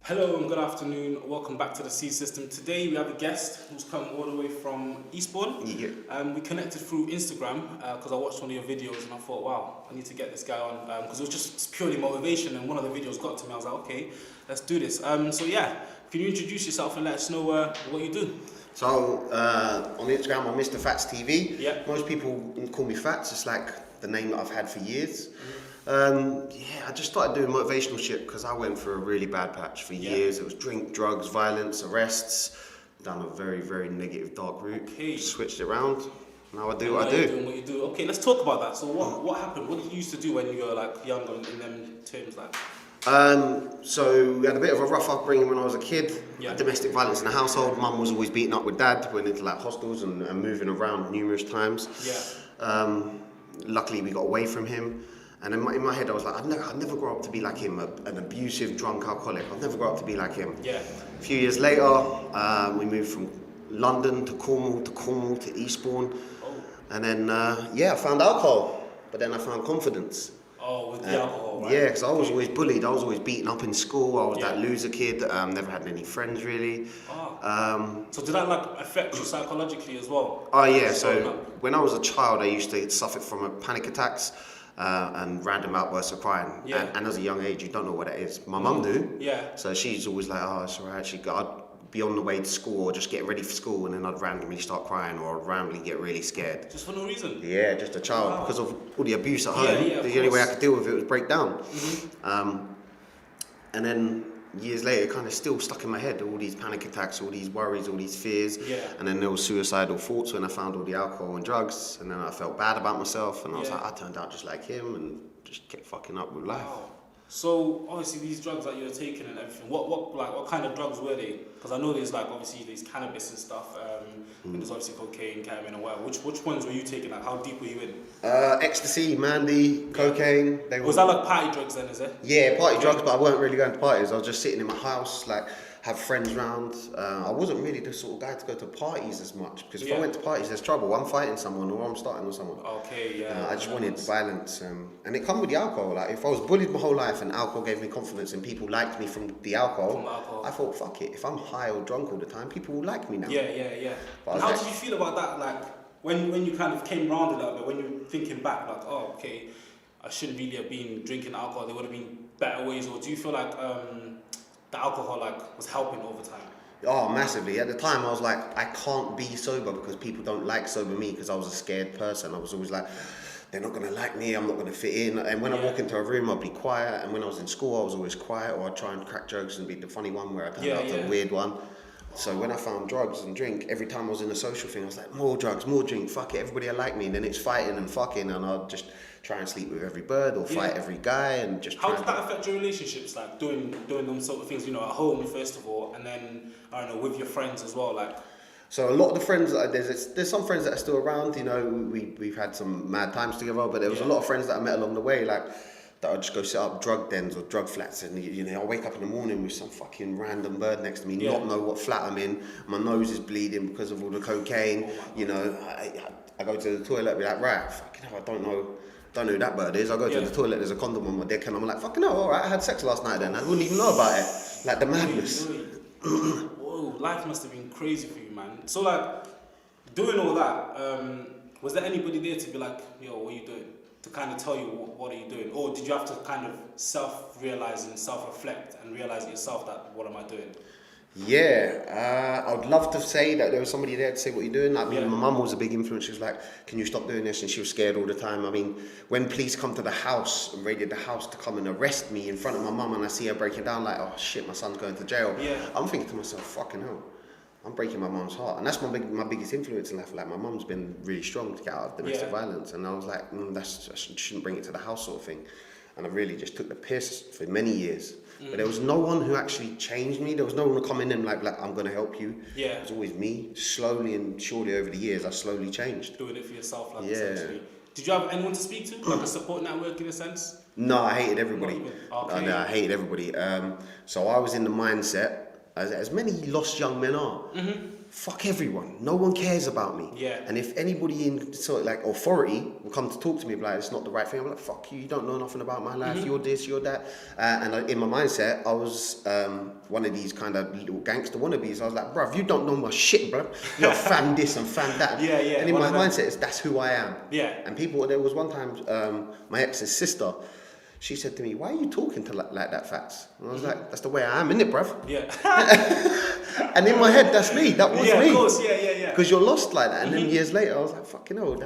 Hello and good afternoon. Welcome back to the SeedSystem. Today we have a guest who's come all the way from Eastbourne. Yeah. We connected through Instagram because I watched one of your videos and I thought, wow, I need to get this guy on because it was just purely motivation, and one of the videos got to me. I was like, okay, let's do this. So yeah, can you introduce yourself and let us know what you do? So on Instagram, I'm MrFatzTV. Yeah. Most people call me Fats. It's like the name that I've had for years. Yeah, I just started doing motivational shit because I went through a really bad patch for years. It was drink, drugs, violence, arrests. Down a very, very negative, dark route. Okay. Switched it around. Now I do what I do. Doing what you do. Okay, let's talk about that. So what happened? What did you used to do when you were like younger in them terms like? So we had a bit of a rough upbringing when I was a kid. Yeah. Domestic violence in the household. Mum was always beating up with dad. Went into like hostels and moving around numerous times. Yeah. Luckily we got away from him. And in my head I was like, I'd never grow up to be like him, an abusive, drunk alcoholic. I'd never grow up to be like him. Yeah. A few years later, we moved from London to Cornwall to Eastbourne. Oh. And then, yeah, I found alcohol. But then I found confidence. Oh, with the alcohol, right? Yeah, because I was always bullied. I was always beaten up in school. I was that Yeah. loser kid. Never had any friends really. Oh. So did that like affect you psychologically as well? Oh yeah, Growing so up? when I was a child, I used to suffer from panic attacks and random outbursts of crying. Yeah. And as a young age, you don't know what that is. My mum do. Yeah. So she's always like, oh, it's alright. I'd be on the way to school or just getting ready for school, and then I'd randomly start crying or I'd randomly get really scared. Just for no reason? Yeah, just a child. Wow. Because of all the abuse at home. Yeah, The only way I could deal with it was break down. Mm-hmm. And then years later, it kind of still stuck in my head, all these panic attacks, all these worries, all these fears. Yeah. And then there was suicidal thoughts when I found all the alcohol and drugs, and then I felt bad about myself, and I was like, I turned out just like him, and just kept fucking up with life. Wow. So obviously these drugs that you were taking and everything, what kind of drugs were they? Because I know there's like obviously there's cannabis and stuff, and there's obviously cocaine, ketamine and whatever. Which ones were you taking? Like how deep were you in? Ecstasy, Mandy, cocaine. Was that like party drugs then, is it? Yeah, party drugs, but I weren't really going to parties. I was just sitting in my house, like, have friends round. I wasn't really the sort of guy to go to parties as much, because if I went to parties, there's trouble. I'm fighting someone or I'm starting with someone. Okay, yeah. I just wanted violence, and it come with the alcohol. Like, if I was bullied my whole life and alcohol gave me confidence and people liked me from the alcohol, I thought, fuck it, if I'm high or drunk all the time, people will like me now. Yeah. But How did you feel about that? Like when you kind of came round a little bit, when you're thinking back, like, oh, okay, I shouldn't really have been drinking alcohol. There would have been better ways, or do you feel like the alcohol like was helping over time? Oh, massively. At the time, I was like, I can't be sober because people don't like sober me, because I was a scared person. I was always like, they're not going to like me, I'm not going to fit in. And when I walk into a room, I'd be quiet. And when I was in school, I was always quiet, or I'd try and crack jokes and be the funny one where I turned out the weird one. So when I found drugs and drink, every time I was in a social thing, I was like, more drugs, more drink, fuck it, everybody will like me. And then it's fighting and fucking, and I'd just try and sleep with every bird or fight every guy and just How did that affect your relationships, like doing them sort of things, you know, at home first of all, and then, I don't know, with your friends as well, like? So a lot of the friends, there's some friends that are still around, you know, we've had some mad times together, but there was a lot of friends that I met along the way, like, that I'd just go set up drug dens or drug flats, and you know, I'll wake up in the morning with some fucking random bird next to me, not know what flat I'm in, my nose is bleeding because of all the cocaine, you know, I go to the toilet, be like, right, fucking hell, I don't know who that bird is. I go to the toilet, there's a condom on my dick, and I'm like, fucking hell, alright, I had sex last night then, I wouldn't even know about it, like the madness. Whoa, life must have been crazy for you, man. So like, doing all that, was there anybody there to be like, yo, what are you doing? To kind of tell you what are you doing? Or did you have to kind of self-realize and self-reflect and realize yourself that, what am I doing? Yeah, I would love to say that there was somebody there to say what you're doing. I mean, my mum was a big influence. She was like, can you stop doing this? And she was scared all the time. I mean, when police come to the house and raided the house to come and arrest me in front of my mum, and I see her breaking down like, oh shit, my son's going to jail. I'm thinking to myself, fucking hell, I'm breaking my mum's heart. And that's my biggest influence in life. Like, my mum's been really strong to get out of domestic violence. And I was like, I shouldn't bring it to the house sort of thing. And I really just took the piss for many years. But there was no one who actually changed me. There was no one to come in and like I'm going to help you. It was always me. Slowly and surely over the years, I slowly changed. Doing it for yourself, like, essentially. Did you have anyone to speak to? Like a support network in a sense? No, I hated everybody. Okay. I hated everybody. So I was in the mindset, as many lost young men are. fuck everyone. No one cares about me. Yeah. And if anybody in sort of like authority will come to talk to me, like it's not the right thing, I'm like, fuck you. You don't know nothing about my life. You're this, you're that. In my mindset, I was one of these kind of little gangster wannabes. I was like, bruv, you don't know my shit, bruv. You're fan this and fan that. Yeah. And in my mindset, that's who I am. Yeah. And there was one time, my ex's sister, she said to me, why are you talking to like that, Fats? And I was like, that's the way I am, innit, bruv? Yeah. And in my head, that's me. That was me. Of course, yeah. Because you're lost like that. And then years later, I was like, fucking hell,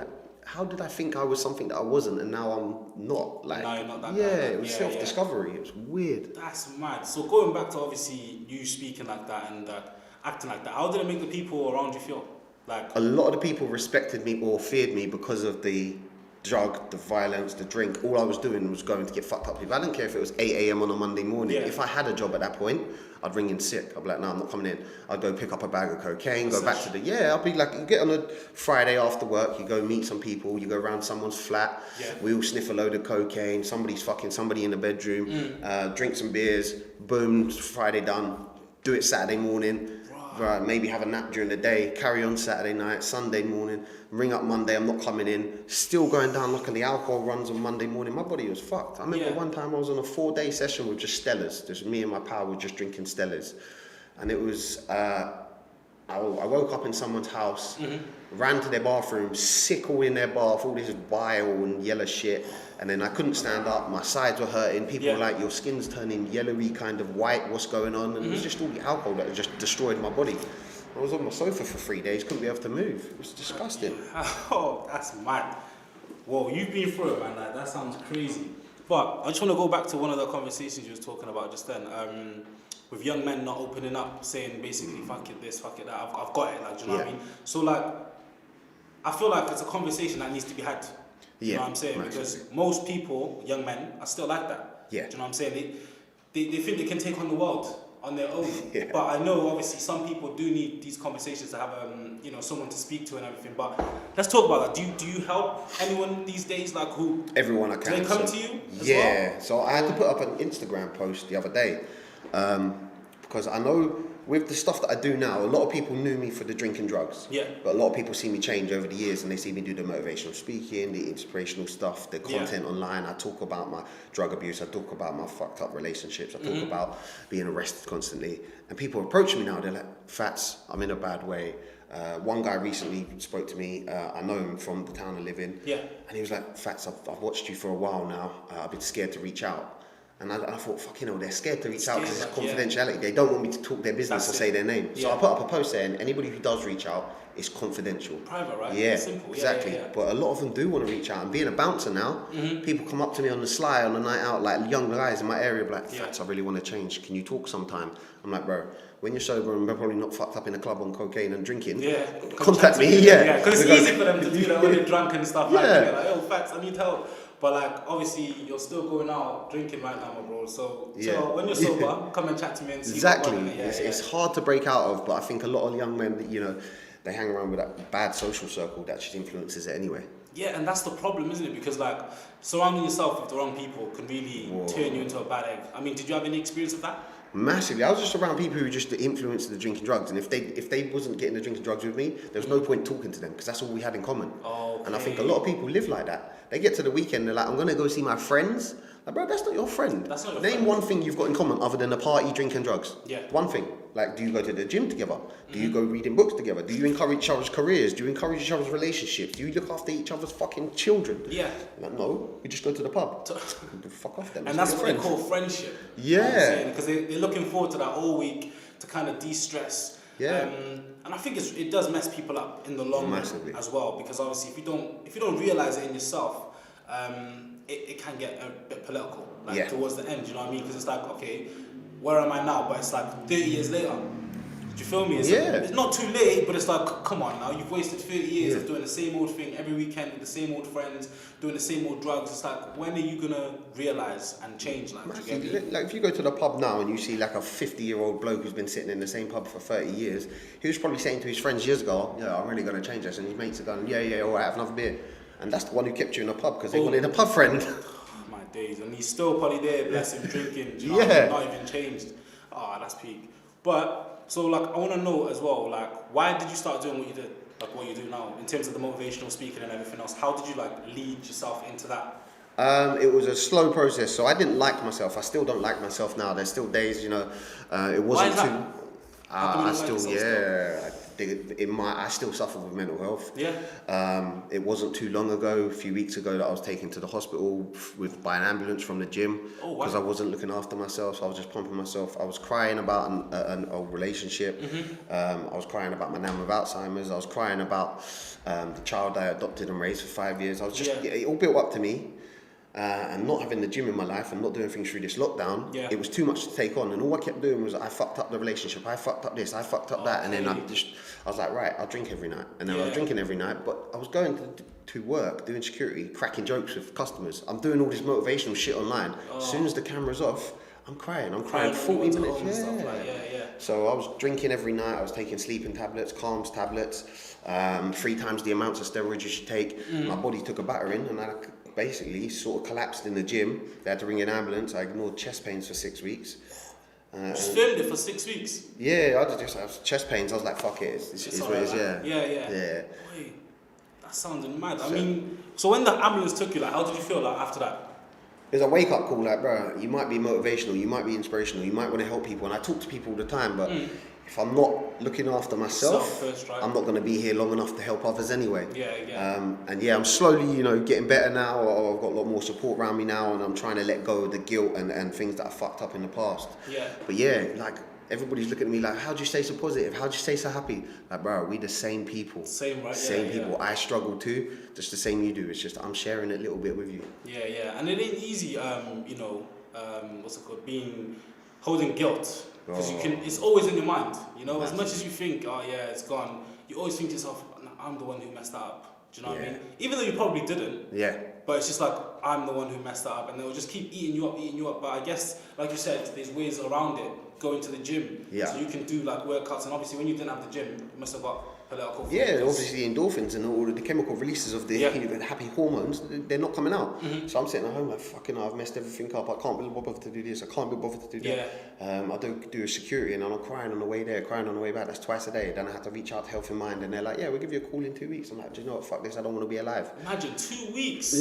how did I think I was something that I wasn't and now I'm not? Like, no, you're not that yeah, guy. it was self-discovery. It was weird. That's mad. So going back to obviously you speaking like that and acting like that, how did it make the people around you feel? Like a lot of the people respected me or feared me because of the drug, the violence, the drink. All I was doing was going to get fucked up. If I didn't care if it was 8 a.m. on a Monday morning. If I had a job at that point, I'd ring in sick. I'd be like, no, I'm not coming in. I'd go pick up a bag of cocaine, go back to I'll be like, you get on a Friday after work, you go meet some people, you go around someone's flat, we all sniff a load of cocaine, somebody's fucking somebody in the bedroom, drink some beers, boom, Friday done, do it Saturday morning, maybe have a nap during the day, carry on Saturday night, Sunday morning, ring up Monday, I'm not coming in, still going down the alcohol runs on Monday morning. My body was fucked. I remember one time I was on a 4-day session with just Stellas, just me and my pal were just drinking Stellas. And it was, I woke up in someone's house, ran to their bathroom, sick all in their bath, all this bile and yellow shit. And then I couldn't stand up, my sides were hurting, people were like, your skin's turning yellowy, kind of white, what's going on? And it was just all the alcohol that had just destroyed my body. I was on my sofa for 3 days, couldn't be able to move. It was disgusting. Oh, that's mad. Whoa, you've been through it, man. Like, that sounds crazy. But I just want to go back to one of the conversations you was talking about just then. With young men not opening up, saying basically, fuck it this, fuck it that, I've got it, like, do you know what I mean? So, like, I feel like it's a conversation that needs to be had. You know what I'm saying? Because most people, young men, are still like that. Do you know what I'm saying? They think they can take on the world on their own. But I know, obviously, some people do need these conversations to have, someone to speak to and everything. But let's talk about that. Do you help anyone these days? Like who? Everyone I can. Do they come to you as well? So I had to put up an Instagram post the other day because I know with the stuff that I do now, a lot of people knew me for the drink and drugs. But a lot of people see me change over the years and they see me do the motivational speaking, the inspirational stuff, the content online. I talk about my drug abuse. I talk about my fucked up relationships. I talk about being arrested constantly. And people approach me now. They're like, Fats, I'm in a bad way. One guy recently spoke to me. I know him from the town I live in. And he was like, Fats, I've watched you for a while now. I've been scared to reach out. And I thought, fucking hell, they're scared to reach out because it's confidentiality. They don't want me to talk their business or say their name. So I put up a post saying anybody who does reach out, it's confidential. Private, right? Yeah, simple. Exactly. But a lot of them do want to reach out. And being a bouncer now, people come up to me on the sly on a night out, like young guys in my area, like, Fats, I really want to change. Can you talk sometime? I'm like, bro, when you're sober and we're probably not fucked up in a club on cocaine and drinking, contact me. Because it's easy for them to do that when they're drunk and stuff like that. Like, oh, Fats, I need help. But like, obviously, you're still going out drinking right now, my bro. So when you're sober, come and chat to me and see. Exactly. It's hard to break out of, but I think a lot of young men, they hang around with that bad social circle that just influences it anyway. Yeah, and that's the problem, isn't it? Because like, surrounding yourself with the wrong people can really turn you into a bad egg. I mean, did you have any experience of that? Massively. I was just around people who just influenced the drinking drugs, and if they wasn't getting the drinking drugs with me, there was no point talking to them because that's all we had in common. And I think a lot of people live like that. They get to the weekend, they're like, I'm gonna go see my friends. Like, bro, that's not your friend. That's not your Name friend. one thing you've got in common other than a party, drink, and drugs. Yeah. One thing. Like, do you go to the gym together? Do you go reading books together? Do you encourage each other's careers? Do you encourage each other's relationships? Do you look after each other's fucking children? Yeah. Like, no, we just go to the pub. Fuck off them. And that's what they call friendship. Yeah. Because they're looking forward to that all week to kind of de-stress. Yeah. And I think it does mess people up in the long run as well, because obviously if you don't realize it in yourself, it can get a bit political towards the end. You know what I mean? Because it's like, okay, where am I now? But it's like 30 years later. Do you feel me? It's not too late, but it's like, come on now, you've wasted 30 years of doing the same old thing every weekend with the same old friends, doing the same old drugs. It's like, when are you gonna realize and change? Like, if you go to the pub now and you see like a 50-year-old bloke who's been sitting in the same pub for 30 years, he was probably saying to his friends years ago, yeah, I'm really gonna change this, and his mates are going, yeah, all right, have another beer. And that's the one who kept you in a pub because they wanted a pub friend. My days, and he's still probably there, bless him, drinking, not even changed. That's peak. But So like, I want to know as well, like, why did you start doing what you did, like what you do now, in terms of the motivational speaking and everything else? How did you like lead yourself into that? It was a slow process, so I didn't like myself. I still don't like myself now. There's still days, you know, it wasn't Why is too. that? How come you I don't like still, yourself I still suffer with mental health. Yeah. It wasn't too long ago, a few weeks ago, that I was taken to the hospital by an ambulance from the gym because I wasn't looking after myself. So I was just pumping myself. I was crying about an old relationship. I was crying about my nan with Alzheimer's. I was crying about the child I adopted and raised for 5 years. I was just, it all built up to me. And not having the gym in my life and not doing things through this lockdown, it was too much to take on. And all I kept doing was I fucked up the relationship, I fucked up this, I fucked up that. And then I was like, right, I'll drink every night. And then I was drinking every night, but I was going to work, doing security, cracking jokes with customers. I'm doing all this motivational shit online. As soon as the camera's off, I'm crying 40 minutes. So I was drinking every night, I was taking sleeping tablets, calms tablets, 3 times the amounts of steroids you should take. My body took a battering and I basically sort of collapsed in the gym. They had to ring an ambulance. I ignored chest pains for 6 weeks. Just filmed it for 6 weeks? Yeah, I just have chest pains. I was like, fuck it, it's what it is, yeah. Wait, that sounds mad. I mean, so when the ambulance took you, like, how did you feel like after that? It was a wake-up call, like, bro, you might be motivational, you might be inspirational, you might want to help people. And I talk to people all the time, but if I'm not looking after myself, first, right? I'm not going to be here long enough to help others anyway. And I'm slowly, getting better now. I've got a lot more support around me now, and I'm trying to let go of the guilt and things that I fucked up in the past. But like, everybody's looking at me like, how do you stay so positive? How do you stay so happy? Like, bro, we the same people. Same, right? Same people. I struggle too, just the same you do. It's just I'm sharing it a little bit with you. And it ain't easy, what's it called, holding guilt. Because it's always in your mind, as much as you think, it's gone, you always think to yourself, nah, I'm the one who messed that up. Do you know what I mean? Even though you probably didn't. But it's just like, I'm the one who messed that up, and they'll just keep eating you up. But I guess, like you said, there's ways around it. Going to the gym, so you can do like workouts, and obviously when you didn't have the gym, you must have got political. Obviously the endorphins and all of the chemical releases of the happy hormones, they're not coming out. So I'm sitting at home like, fucking hell, I've messed everything up. I can't be bothered to do this. I can't be bothered to do that. I don't do a security, and I'm crying on the way there, crying on the way back. That's twice a day. Then I have to reach out to Health in Mind, and they're like, we'll give you a call in 2 weeks. I'm like, do you know what? Fuck this. I don't want to be alive. Imagine 2 weeks.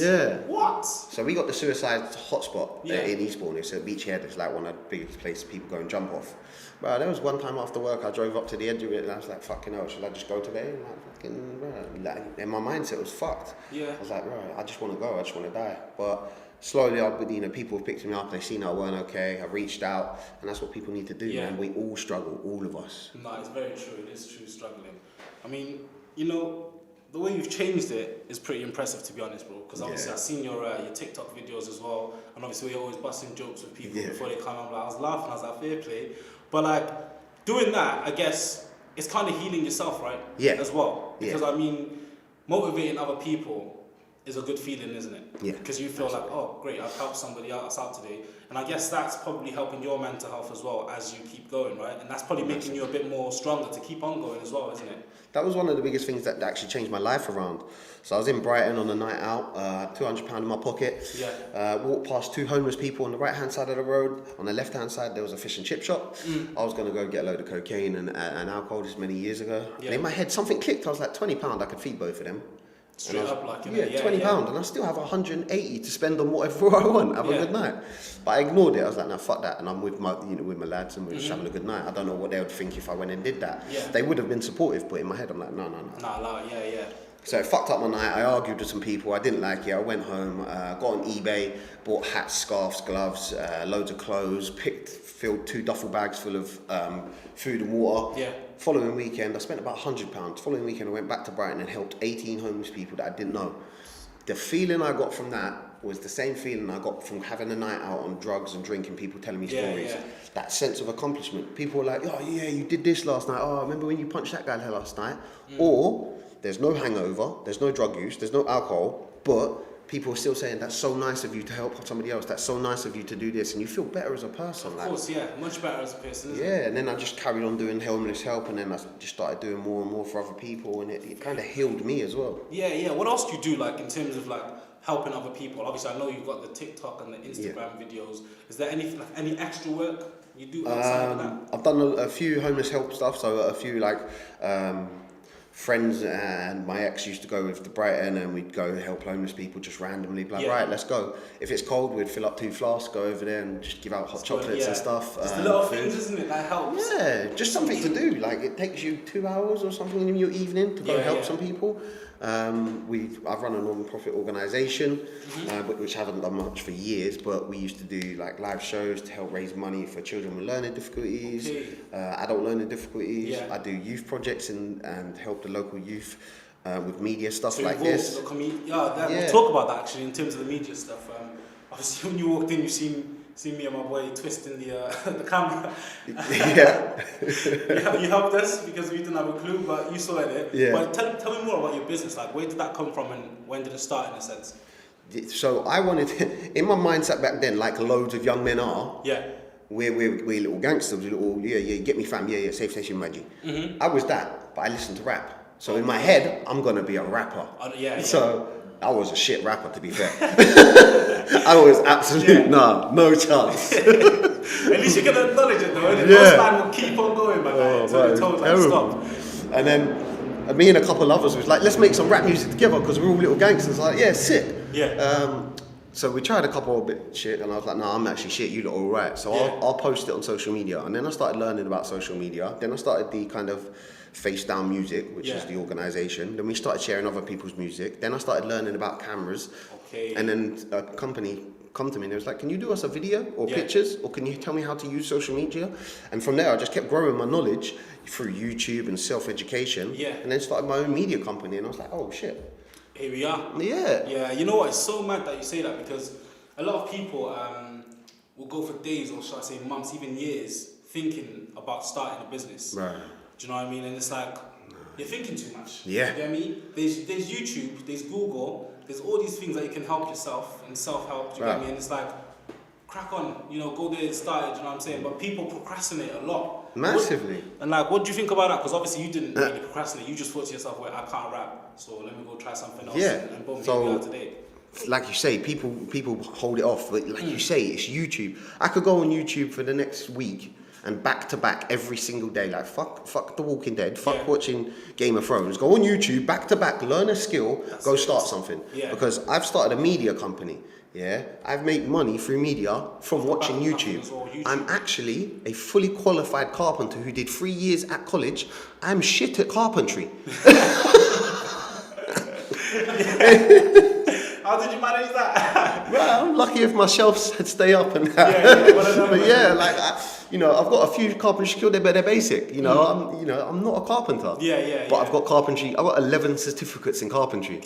What? So we got the suicide hotspot in Eastbourne. It's a beach head. It's like one of the biggest places people go and jump off. Bro, there was one time after work, I drove up to the edge of it, and I was like, fucking hell, should I just go today? And like, fucking, bro, and my mindset was fucked. I was like, bro, I just want to go, I just want to die. But slowly, people have picked me up, they've seen I weren't okay, I reached out, and that's what people need to do, man. We all struggle, all of us. No, it's very true, it is true, struggling. I mean, the way you've changed it is pretty impressive, to be honest, bro. Because obviously I've seen your TikTok videos as well, and obviously you're always busting jokes with people before they come up. Like, I was laughing, I was like, fair play. But like, doing that, I guess, it's kind of healing yourself, right? As well. Because I mean, motivating other people is a good feeling, isn't it? Because you feel like, oh, great, I've helped somebody else out today. And I guess that's probably helping your mental health as well as you keep going, right? And that's probably making you a bit more stronger to keep on going as well, isn't it? That was one of the biggest things that actually changed my life around. So I was in Brighton on a night out, £200 in my pocket. Walked past 2 homeless people on the right-hand side of the road. On the left-hand side, there was a fish and chip shop. I was going to go get a load of cocaine and alcohol this many years ago. And in my head, something clicked. I was like, £20, I could feed both of them. Straight up, like, £20, and I still have 180 to spend on whatever I want. Have a good night. But I ignored it. I was like, no, fuck that. And I'm with my, with my lads, and we're just having a good night. I don't know what they would think if I went and did that. They would have been supportive, but in my head, I'm like, no. So it fucked up my night. I argued with some people. I didn't like it. I went home, got on eBay, bought hats, scarves, gloves, loads of clothes, filled 2 duffel bags full of food and water. Following weekend, I spent about £100. Following weekend, I went back to Brighton and helped 18 homeless people that I didn't know. The feeling I got from that was the same feeling I got from having a night out on drugs and drinking, people telling me stories. That sense of accomplishment. People were like, oh yeah, you did this last night. Oh, I remember when you punched that guy last night. Or there's no hangover, there's no drug use, there's no alcohol, but people are still saying, that's so nice of you to help somebody else, that's so nice of you to do this, and you feel better as a person. Of course, yeah, much better as a person, isn't it? Yeah, and then I just carried on doing homeless help, and then I just started doing more and more for other people, and it kind of healed me as well. Yeah. What else do you do, like, in terms of, like, helping other people? Obviously, I know you've got the TikTok and the Instagram videos. Is there any extra work you do outside of that? I've done a few homeless help stuff, so a few, like, friends and my ex used to go with to Brighton, and we'd go help homeless people just randomly. Like, right, let's go. If it's cold, we'd fill up 2 flasks, go over there and just give out hot chocolates and stuff. It's the little things, isn't it, that helps? Yeah, just something to do. Like, it takes you 2 hours or something in your evening to go help some people. I've run a non-profit organisation, which I haven't done much for years, but we used to do like live shows to help raise money for children with learning difficulties, adult learning difficulties. I do youth projects and help the local youth with media stuff like this. We'll talk about that actually in terms of the media stuff. Obviously, when you walked in, you seen me and my boy twisting the camera. You helped us because we didn't have a clue, but you saw it. But tell me more about your business. Like, where did that come from, and when did it start, in a sense? So I wanted, in my mindset back then, like loads of young men are. We're little gangsters, get me fam, safe station Maggie. I was that, but I listened to rap. So in my head, I'm gonna be a rapper. So I was a shit rapper, to be fair. I was absolute no chance. At least you can acknowledge it though. Most man will keep on going, man. Until they're told like stop. And then me and a couple of others was like, let's make some rap music together because we're all little gangsters. Like, sick. So we tried a couple of bit shit, and I was like, no, I'm actually shit. You look all right. So I'll post it on social media, and then I started learning about social media. Then I started the kind of Face Down Music, which is the organisation. Then we started sharing other people's music. Then I started learning about cameras. And then a company come to me and it was like, can you do us a video or pictures, or can you tell me how to use social media? And from there, I just kept growing my knowledge through YouTube and self-education. And then started my own media company, and I was like, oh shit. Here we are. Yeah, you know what? It's so mad that you say that, because a lot of people will go for days, or should I say months, even years, thinking about starting a business. Right. Do you know what I mean? And it's like, you're thinking too much. Yeah. You get me? There's YouTube, there's Google, there's all these things that you can help yourself and self-help. Do you get me? And it's like, crack on, go there and start it. Do you know what I'm saying? But people procrastinate a lot. Massively. What do you think about that? Because obviously you didn't really procrastinate. You just thought to yourself, well, I can't rap, so let me go try something else. And boom, here we are today. Like you say, people hold it off. But like you say, it's YouTube. I could go on YouTube for the next week and back to back every single day, like fuck The Walking Dead, fuck watching Game of Thrones. Go on YouTube, back to back, learn a skill, go start something. Because I've started a media company. I've made money through media from watching YouTube. I'm actually a fully qualified carpenter who did 3 years at college. I'm shit at carpentry. How did you manage that? Well, I'm lucky if my shelves had stay up and that. I've got a few carpentry skills, but they're basic. I'm not a carpenter. But I've got carpentry. I've got 11 certificates in carpentry.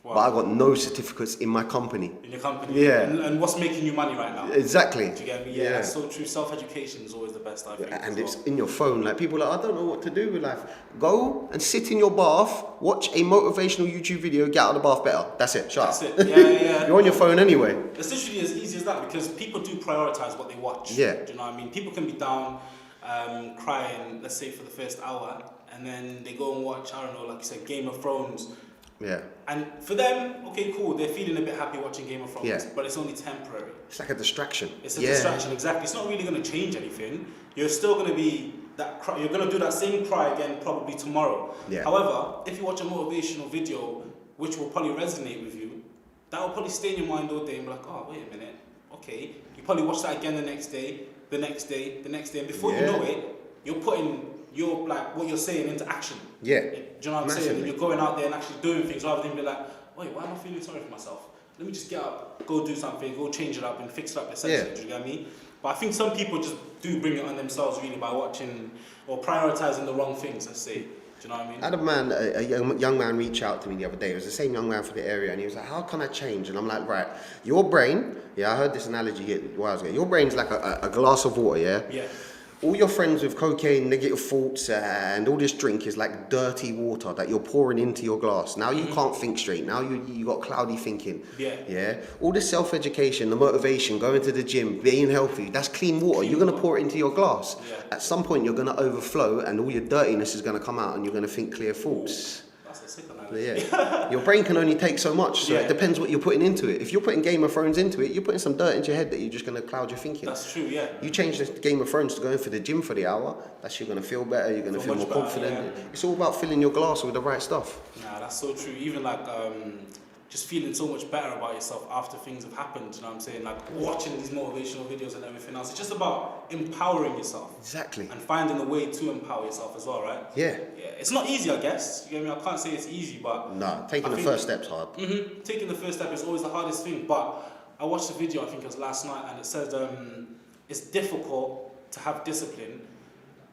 Wow. But I've got no certificates in my company. In your company? Yeah. And what's making you money right now? Exactly. Do you get me? Yeah, that's so true. Self-education is always the best, I think. And it's in your phone. Like, people are like, I don't know what to do with life. Go and sit in your bath, watch a motivational YouTube video, get out of the bath better. That's it. Shut up. That's it. Yeah. You're on your phone anyway. It's literally as easy as that, because people do prioritize what they watch. Yeah. Do you know what I mean? People can be down, crying, let's say for the first hour, and then they go and watch, I don't know, like you said, Game of Thrones. Yeah. And for them, okay, cool, they're feeling a bit happy watching Game of Thrones, but it's only temporary. It's like a distraction. It's a distraction, exactly. It's not really going to change anything. You're still going to be that cry, you're going to do that same cry again probably tomorrow. Yeah. However, if you watch a motivational video which will probably resonate with you, that will probably stay in your mind all day and be like, oh, wait a minute, okay. You probably watch that again the next day, the next day, the next day, and before you know it, you're putting what you're saying into action. Yeah. Do you know what I'm saying? And you're going out there and actually doing things rather than be like, wait, why am I feeling sorry for myself? Let me just get up, go do something, go change it up and fix it up essentially. Do you get what I mean? But I think some people just do bring it on themselves really by watching or prioritizing the wrong things, let's say. Do you know what I mean? I had a young man reach out to me the other day. It was the same young man for the area, and he was like, how can I change? And I'm like, right, your brain, I heard this analogy a while ago. Your brain's like a glass of water, Yeah. all your friends with cocaine, negative thoughts, and all this drink is like dirty water that you're pouring into your glass. Now you can't think straight. Now you got cloudy thinking. Yeah. All this self-education, the motivation, going to the gym, being healthy, that's clean water. You're going to pour it into your glass. At some point, you're going to overflow, and all your dirtiness is going to come out, and you're going to think clear thoughts. That's a sick analogy. Your brain can only take so much, so it depends what you're putting into it. If you're putting Game of Thrones into it, you're putting some dirt into your head that you're just going to cloud your thinking. That's true, yeah. You change the Game of Thrones to going for the gym for the hour, that's you're going to feel better, you're going to feel more confident. It's all about filling your glass with the right stuff. Nah, that's so true. Even like just feeling so much better about yourself after things have happened, you know what I'm saying? Like watching these motivational videos and everything else. It's just about empowering yourself. Exactly. And finding a way to empower yourself as well, right? Yeah. It's not easy, I guess. You get me? I can't say it's easy, but... No, taking the first step's hard. Taking the first step is always the hardest thing. But I watched a video, I think it was last night, and it says it's difficult to have discipline,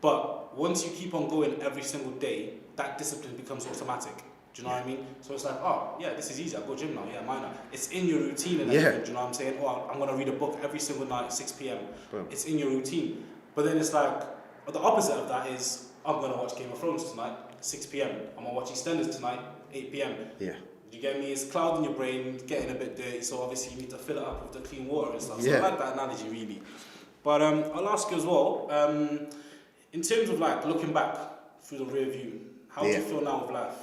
but once you keep on going every single day, that discipline becomes automatic. Do you know what I mean? So it's like, oh, yeah, this is easy. I go gym now. Yeah, minor. It's in your routine and everything. Do you know what I'm saying? Oh, I'm going to read a book every single night at 6 p.m. Boom. It's in your routine. But then it's like, the opposite of that is, I'm going to watch Game of Thrones tonight, 6 p.m. I'm going to watch EastEnders tonight, 8 p.m. Yeah. You get me? It's clouding your brain, getting a bit dirty, so obviously you need to fill it up with the clean water and stuff. So I like that analogy, really. But I'll ask you as well, in terms of like looking back through the rear view, how do you feel now with life?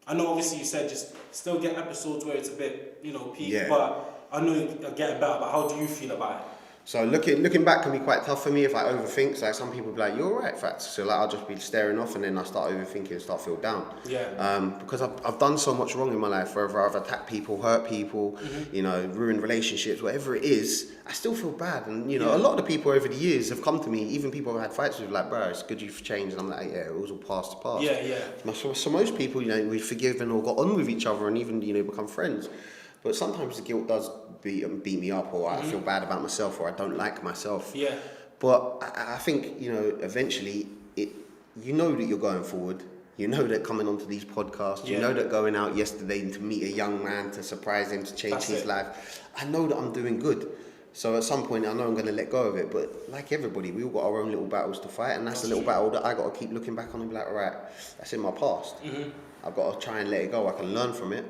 I know obviously you said just still get episodes where it's a bit, peak, but I know you're getting better, but how do you feel about it? So looking back can be quite tough for me if I overthink. So like some people be like, "You're alright, Fats." So like I'll just be staring off, and then I start overthinking and start feel down. Because I've done so much wrong in my life. Whether I've attacked people, hurt people, ruined relationships, whatever it is, I still feel bad. And a lot of the people over the years have come to me, even people I've had fights with, like, "Bro, it's good you've changed." And I'm like, "Yeah, it was all past the past." So most people, we've forgiven or got on with each other, and even become friends. But sometimes the guilt does beat me up, or I feel bad about myself, or I don't like myself. But I think, eventually, that you're going forward. You know that coming onto these podcasts, you know that going out yesterday to meet a young man, to surprise him, to change his life. I know that I'm doing good. So at some point, I know I'm going to let go of it. But like everybody, we all got our own little battles to fight. And that's a little battle that I got to keep looking back on and be like, all right, that's in my past. I've got to try and let it go. I can learn from it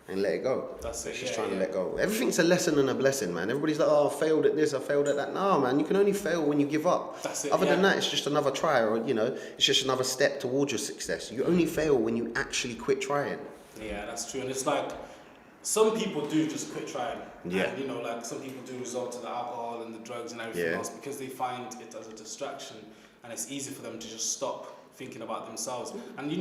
and let it go. That's it. Just trying to let go. Everything's a lesson and a blessing, man. Everybody's like, "Oh, I failed at this, I failed at that." No, man, you can only fail when you give up. That's it. Other than that, it's just another try, or it's just another step towards your success. You only fail when you actually quit trying. Yeah, that's true. And it's like some people do just quit trying. Yeah. And, like some people do resort to the alcohol and the drugs and everything else because they find it as a distraction, and it's easy for them to just stop thinking about themselves. And you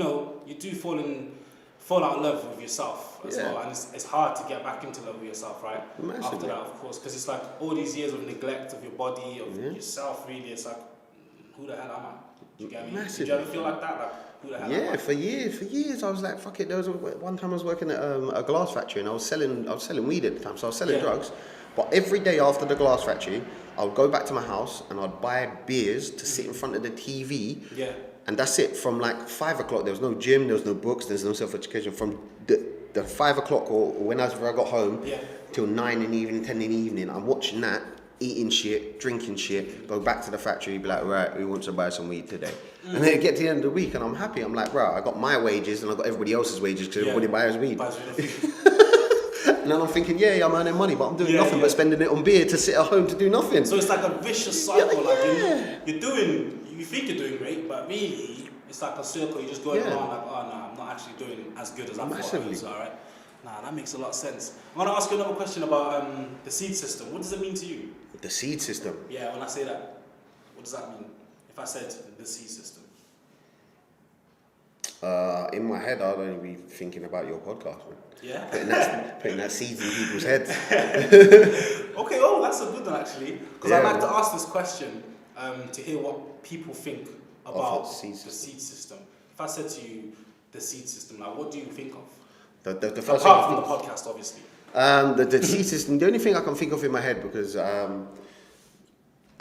do fall out of love with yourself as well, and it's hard to get back into love with yourself, right? Massively. After that, of course, because it's like all these years of neglect of your body, of yourself, really. It's like, who the hell am I? Do you get me? Massively. Did you ever feel like that? Like, who the hell am I? For years, I was like, fuck it. There was one time I was working at a glass factory, and I was selling weed at the time, so I was selling drugs. But every day after the glass factory, I would go back to my house and I'd buy beers to sit in front of the TV. And that's it. From like 5 o'clock, there was no gym, there was no books, there's no self-education. From the 5 o'clock or whenever I got home till 9 in the evening, 10 in the evening, I'm watching that, eating shit, drinking shit, go back to the factory, be like, right, who wants to buy some weed today? And then get to the end of the week and I'm happy. I'm like, bro, I got my wages and I got everybody else's wages because everybody buys weed. And then I'm thinking, I'm earning money, but I'm doing nothing but spending it on beer to sit at home to do nothing. So it's like a vicious cycle. Like you think you're doing great, but really it's like a circle. You're just going around like, oh no, I'm not actually doing as good as I thought I was. All right, that makes a lot of sense. I'm gonna ask you another question about the seed system. What does it mean to you? The seed system. Yeah, when I say that, what does that mean? If I said the seed system. In my head, I'd only be thinking about your podcast, man. Yeah. Putting that seeds in people's heads. Okay, that's a good one actually. Because I like to ask this question to hear what people think about the seed system. If I said to you the seed system, like what do you think of? The first apart from the podcast, obviously. The seed system. The only thing I can think of in my head, because a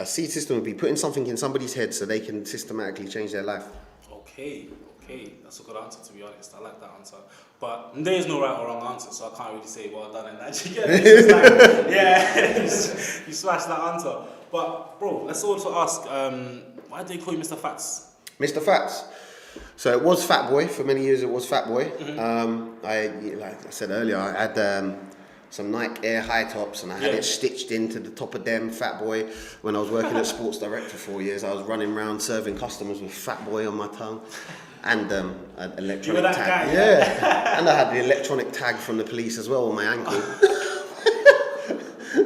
seed system would be putting something in somebody's head so they can systematically change their life. Okay, that's a good answer, to be honest. I like that answer. But there is no right or wrong answer, so I can't really say well done and that. You get it? You smashed that answer. But bro, let's also ask, Why do they call you Mr. Fats? Mr. Fats. So it was Fat Boy for many years. It was Fat Boy. Like I said earlier, I had some Nike Air high tops, and I had it stitched into the top of them. Fat Boy. When I was working at Sports Direct for 4 years, I was running around serving customers with Fat Boy on my tongue, and an electronic You were that tag. guy, Yeah, and I had the electronic tag from the police as well on my ankle.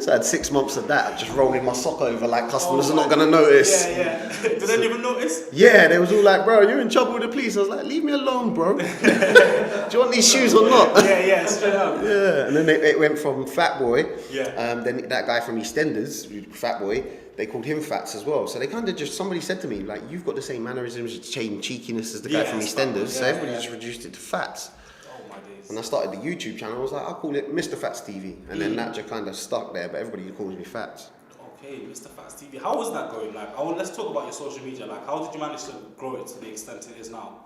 So I had 6 months of that, just rolling my sock over like customers are not going to notice. Yeah. Did they even notice? Yeah, they was all like, bro, you're in trouble with the police. I was like, leave me alone, bro. Do you want these shoes or not? Yeah, straight up. Yeah, and then it went from Fat Boy. Yeah. Then that guy from EastEnders, Fat Boy, they called him Fats as well. So they kind of just, somebody said to me, like, you've got the same mannerisms, same cheekiness as the guy from EastEnders. So everybody just reduced it to Fats. When I started the YouTube channel, I was like, I'll call it MrFatzTV. And then that just kind of stuck there, but everybody calls me Fats. Okay, MrFatzTV. How was that going? Like, let's talk about your social media. Like, how did you manage to grow it to the extent it is now?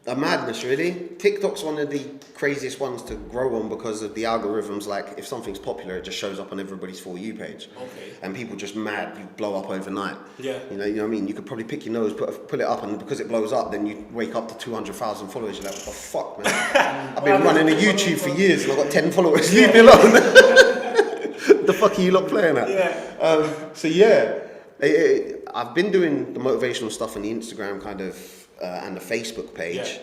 A madness, really. TikTok's one of the craziest ones to grow on because of the algorithms. Like, if something's popular, it just shows up on everybody's For You page. Okay. And people just mad, you blow up overnight. Yeah. You know what I mean? You could probably pick your nose, pull it up, and because it blows up, then you wake up to 200,000 followers. You're like, what the fuck, man? I've been running a YouTube for years, and I've got 10 followers. Leave me alone. The fuck are you lot playing at? I've been doing the motivational stuff on the Instagram kind of, and the Facebook page.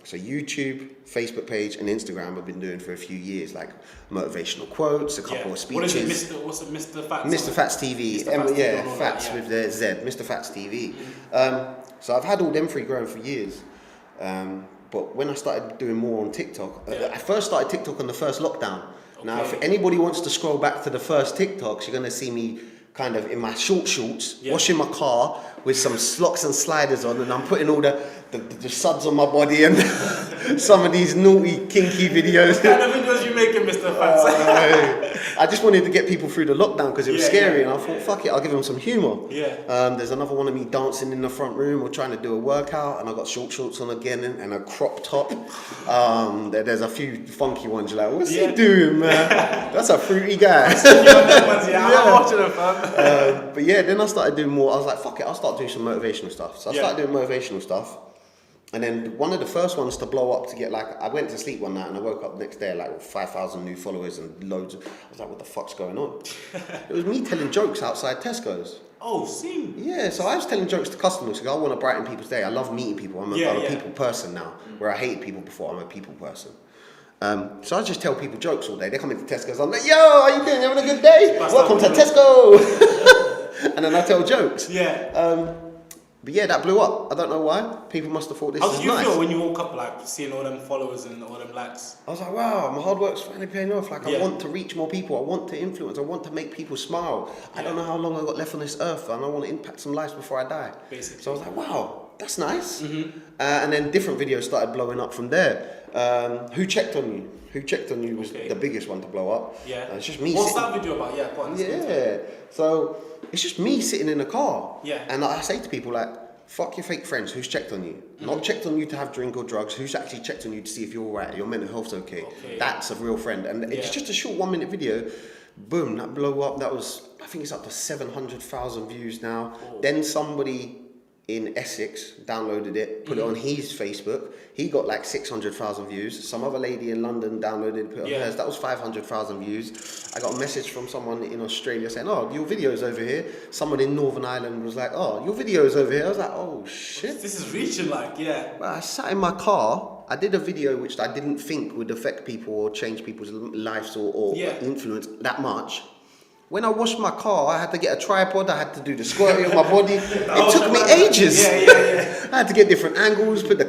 So YouTube, Facebook page, and Instagram I've been doing for a few years, like motivational quotes, a couple of speeches. What is it, what's it, Mr. Fats? MrFatzTV, Fats with the Z, MrFatzTV. So I've had all them three growing for years. But when I started doing more on TikTok, I first started TikTok on the first lockdown. Okay. Now, if anybody wants to scroll back to the first TikToks, you're going to see me kind of in my shorts, washing my car with some slocks and sliders on, and I'm putting all the suds on my body and some of these naughty, kinky videos. What kind of videos you making, Mr. Fats? I just wanted to get people through the lockdown because it was scary, and I thought, fuck it, I'll give them some humour. There's another one of me dancing in the front room or trying to do a workout, and I got shorts on again and a crop top. There's a few funky ones. You're like, what's he doing, man? That's a fruity guy. I'm watching them, fam. But then I started doing more. I was like, fuck it, I'll start doing some motivational stuff. So I started doing motivational stuff. And then one of the first ones to blow up to get like, I went to sleep one night and I woke up the next day like with 5,000 new followers and loads of, I was like, what the fuck's going on? It was me telling jokes outside Tesco's. Oh, see? Yeah, so I was telling jokes to customers because I want to brighten people's day. I love meeting people. I'm a people person now, where I hated people before. I'm a people person. So I just tell people jokes all day. They come into Tesco's, I'm like, yo, how you doing? You having a good day? Welcome to Tesco. And then I tell jokes. But that blew up. I don't know why. People must have thought this is nice. How did you feel when you woke up, like, seeing all them followers and all them likes? I was like, wow, my hard work's finally paying off. Like, I want to reach more people. I want to influence. I want to make people smile. I don't know how long I've got left on this earth, and I want to impact some lives before I die. Basically. So I was like, wow, that's nice. And then different videos started blowing up from there. Who checked on you? Who checked on you was the biggest one to blow up. It's just me. What's that video about? So it's just me sitting in a car. And I say to people like, fuck your fake friends. Who's checked on you? Not checked on you to have drink or drugs. Who's actually checked on you to see if you're alright, your mental health's okay. That's a real friend. And it's just a short 1 minute video. Boom, that blew up. That was, I think it's up to 700,000 views now. Then somebody in Essex downloaded it, put it on his Facebook. He got like 600,000 views. Some other lady in London downloaded it, put it on hers. That was 500,000 views. I got a message from someone in Australia saying, oh, your video's over here. Someone in Northern Ireland was like, oh, your video's over here. I was like, oh shit. This is reaching like, But I sat in my car. I did a video which I didn't think would affect people or change people's lives or influence that much. When I washed my car, I had to get a tripod, I had to do the squirty on my body. It took me ages. I had to get different angles, put the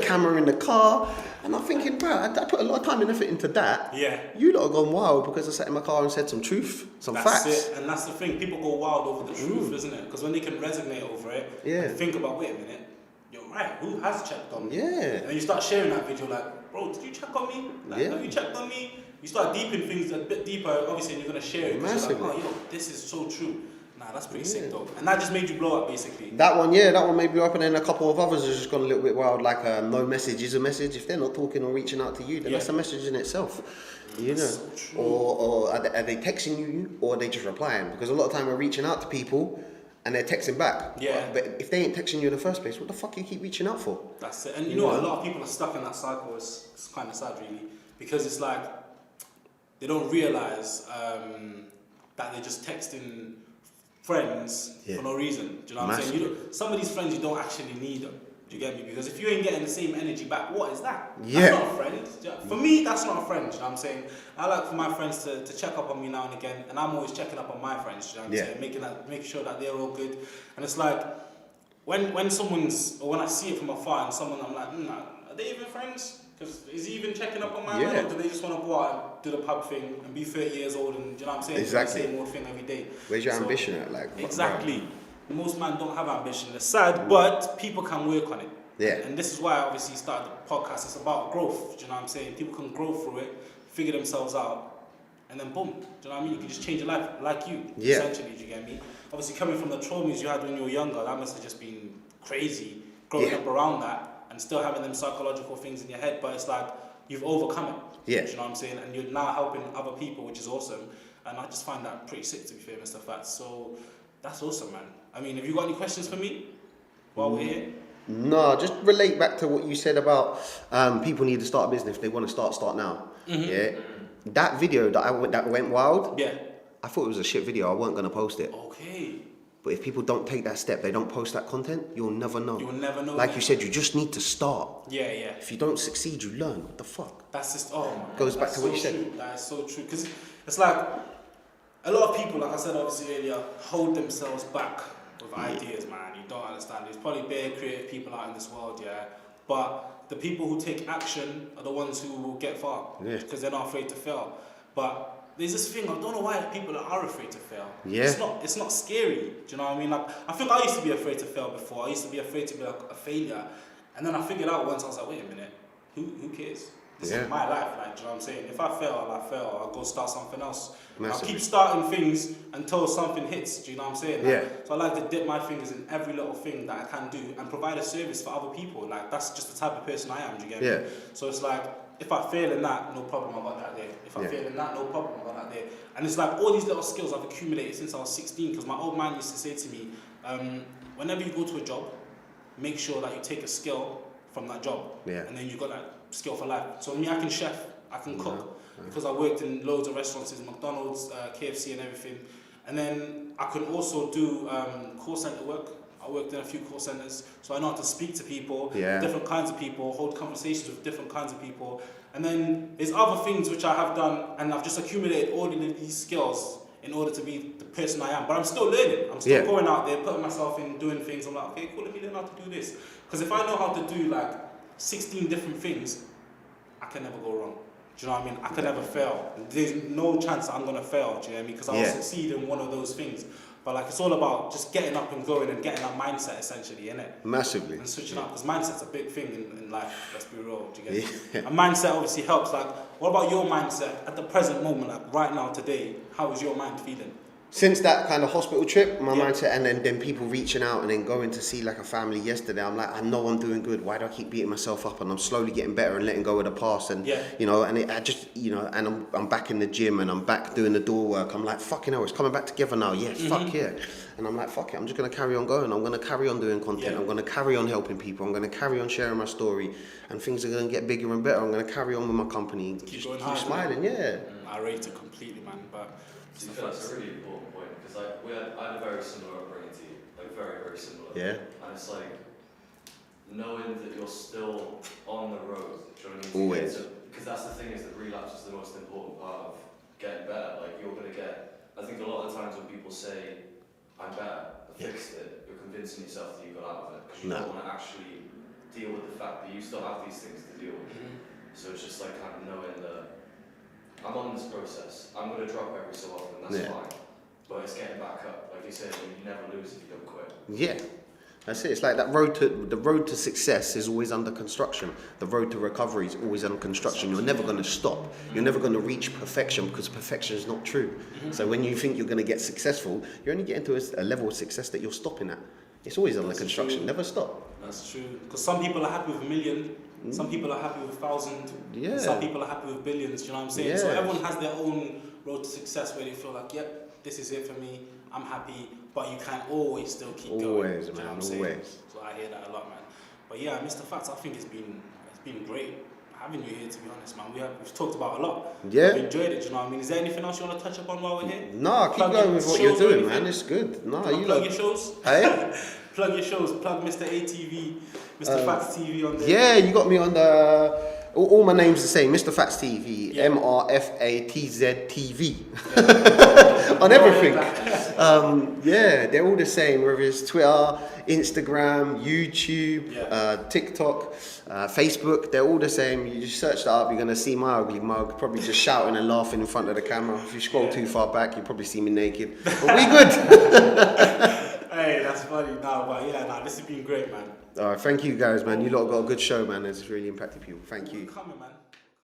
camera in the car. And I'm thinking, bro, I put a lot of time and effort into that. You lot have gone wild because I sat in my car and said some truth, some facts. That's it, and that's the thing. People go wild over the truth, isn't it? Because when they can resonate over it, and think about, wait a minute, you're right, who has checked on me? And then you start sharing that video like, bro, did you check on me? Like, have you checked on me? You start deepening things a bit deeper, obviously, and you're going to share it. Because you're like, oh, yo, this is so true. Nah, that's pretty sick, though. And that just made you blow up, basically. That one made me blow up, and then a couple of others have just gone a little bit wild, like no message is a message. If they're not talking or reaching out to you, then that's a message in itself. You know? So true. Or are they texting you, or are they just replying? Because a lot of time we're reaching out to people, and they're texting back. Yeah. But if they ain't texting you in the first place, what the fuck you keep reaching out for? That's it. And you know what? A lot of people are stuck in that cycle. It's kind of sad, really, because it's like they don't realise that they're just texting friends for no reason. Do you know what I'm saying? Some of these friends you don't actually need them. Do you get me? Because if you ain't getting the same energy back, what is that? Yeah. That's not a friend. For me, that's not a friend. Do you know what I'm saying? I like for my friends to check up on me now and again, and I'm always checking up on my friends. Do you know what I'm saying? Making sure that they're all good. And it's like when someone's, or when I see it from afar and someone, I'm like, are they even friends? Because is he even checking up on my man, or do they just want to go out and do the pub thing and be 30 years old and, do you know what I'm saying? Exactly. Do the same old thing every day. Where's your ambition at? Like, exactly. Most men don't have ambition. It's sad, but people can work on it. Yeah. And this is why I obviously started the podcast. It's about growth. Do you know what I'm saying? People can grow through it, figure themselves out, and then boom. Do you know what I mean? You can just change your life like you, essentially. Do you get me? Obviously, coming from the traumas you had when you were younger, that must have just been crazy. Growing up around that and still having them psychological things in your head, but it's like you've overcome it. Yeah. Do you know what I'm saying? And you're now helping other people, which is awesome. And I just find that pretty sick, to be fair, Mr. Fats. So that's awesome, man. I mean, have you got any questions for me while we're here? No, just relate back to what you said about people need to start a business if they want to start now. Yeah, that video that went wild. Yeah, I thought it was a shit video. I weren't gonna post it. Okay. But if people don't take that step, they don't post that content, you'll never know. You will never know. Like you said, you just need to start. Yeah. If you don't succeed, you learn. What the fuck? That's just Goes back to what you said. That is so true. Because it's like a lot of people, like I said obviously earlier, hold themselves back with ideas, man. You don't understand. There's probably bare creative people out in this world, but the people who take action are the ones who will get far, because they're not afraid to fail. But there's this thing, I don't know why people are afraid to fail. It's not scary. Do you know what I mean? Like, I think I used to be afraid to fail before. I used to be afraid to be like a failure, and then I figured out once, I was like, wait a minute, who cares? This is my life, like, do you know what I'm saying? If I fail, I fail. I'll go start something else. I'll keep starting things until something hits, do you know what I'm saying? Like, so I like to dip my fingers in every little thing that I can do and provide a service for other people. Like, that's just the type of person I am, do you get me? So it's like, if I fail in that, no problem, I got that there. If I fail in that, no problem, I got that there. And it's like all these little skills I've accumulated since I was 16, because my old man used to say to me, whenever you go to a job, make sure that you take a skill from that job. And then you've got that skill for life. So me, I can chef, I can cook, because I worked in loads of restaurants, McDonald's, KFC and everything. And then I can also do call center work. I worked in a few call centers, so I know how to speak to people, different kinds of people, hold conversations with different kinds of people. And then there's other things which I have done, and I've just accumulated all of these skills in order to be the person I am. But I'm still learning. I'm still going out there, putting myself in, doing things. I'm like, okay, cool, let me learn how to do this. Because if I know how to do like 16 different things, I can never go wrong. Do you know what I mean? I can never fail. There's no chance that I'm going to fail, do you know what I mean? Because I'll succeed in one of those things. But like, it's all about just getting up and going and getting that mindset, essentially, innit? Massively. And switching up, because mindset's a big thing in life, let's be real, do you get me? And mindset obviously helps. Like, what about your mindset at the present moment, like right now, today? How is your mind feeling? Since that kind of hospital trip, my mindset, and then people reaching out and then going to see like a family yesterday, I'm like, I know I'm doing good. Why do I keep beating myself up? And I'm slowly getting better and letting go of the past. And you know, and I just, you know, and I'm back in the gym and I'm back doing the door work. I'm like, fucking hell, it's coming back together now. Yeah, fuck yeah. And I'm like, fuck it, I'm just gonna carry on going. I'm gonna carry on doing content. I'm gonna carry on helping people. I'm gonna carry on sharing my story, and things are gonna get bigger and better. I'm gonna carry on with my company. Keep smiling, I rate it completely, man. But that's a really important point, because I had a very similar upbringing to you, like very, very similar. And it's like knowing that you're still on the road. Do you know what I mean? Always. Because that's the thing, is that relapse is the most important part of getting better. Like, you're gonna get. I think a lot of the times when people say, "I'm better, I fixed it," you're convincing yourself that you got out of it, because you don't want to actually deal with the fact that you still have these things to deal with. So it's just like kind of knowing that I'm on this process. I'm going to drop every so often, that's fine. But it's getting back up. Like you said, you never lose if you don't quit. Yeah. That's it. It's like that the road to success is always under construction. The road to recovery is always under construction. You're never going to stop. You're never going to reach perfection, because perfection is not true. So when you think you're going to get successful, you're only getting to a level of success that you're stopping at. It's always under construction. Never stop. That's true. Because some people are happy with 1 million. Some people are happy with 1,000. Some people are happy with billions. Do you know what I'm saying? So everyone has their own road to success where they feel like, yep, this is it for me. I'm happy, but you can always still keep going. Always, Do you know man, what I'm saying? always. So I hear that a lot, man. But yeah, Mr. Fats, I think it's been great having you here, to be honest, man. We've talked about a lot. Yeah. We've enjoyed it, do you know what I mean? Is there anything else you want to touch upon while we're here? No, keep Plug going your with what you're shows or doing, anything? man. It's good. No, Plug you your lot. shows. Hey? Plug your shows. Plug Mr. ATV, Mr. Fats TV on there. Yeah, you got me on the. All my name's the same, MrFatzTV, Yeah. MrFatzTV, on everything. Yeah, they're all the same, whether it's Twitter, Instagram, YouTube, TikTok, Facebook, they're all the same. You just search that up, you're going to see my ugly mug, probably just shouting and laughing in front of the camera. If you scroll too far back, you probably see me naked. But we good. Hey, that's funny. This has been great, man. Thank you guys, man. You lot got a good show, man. It's really impacted people. Thank you. Coming, man.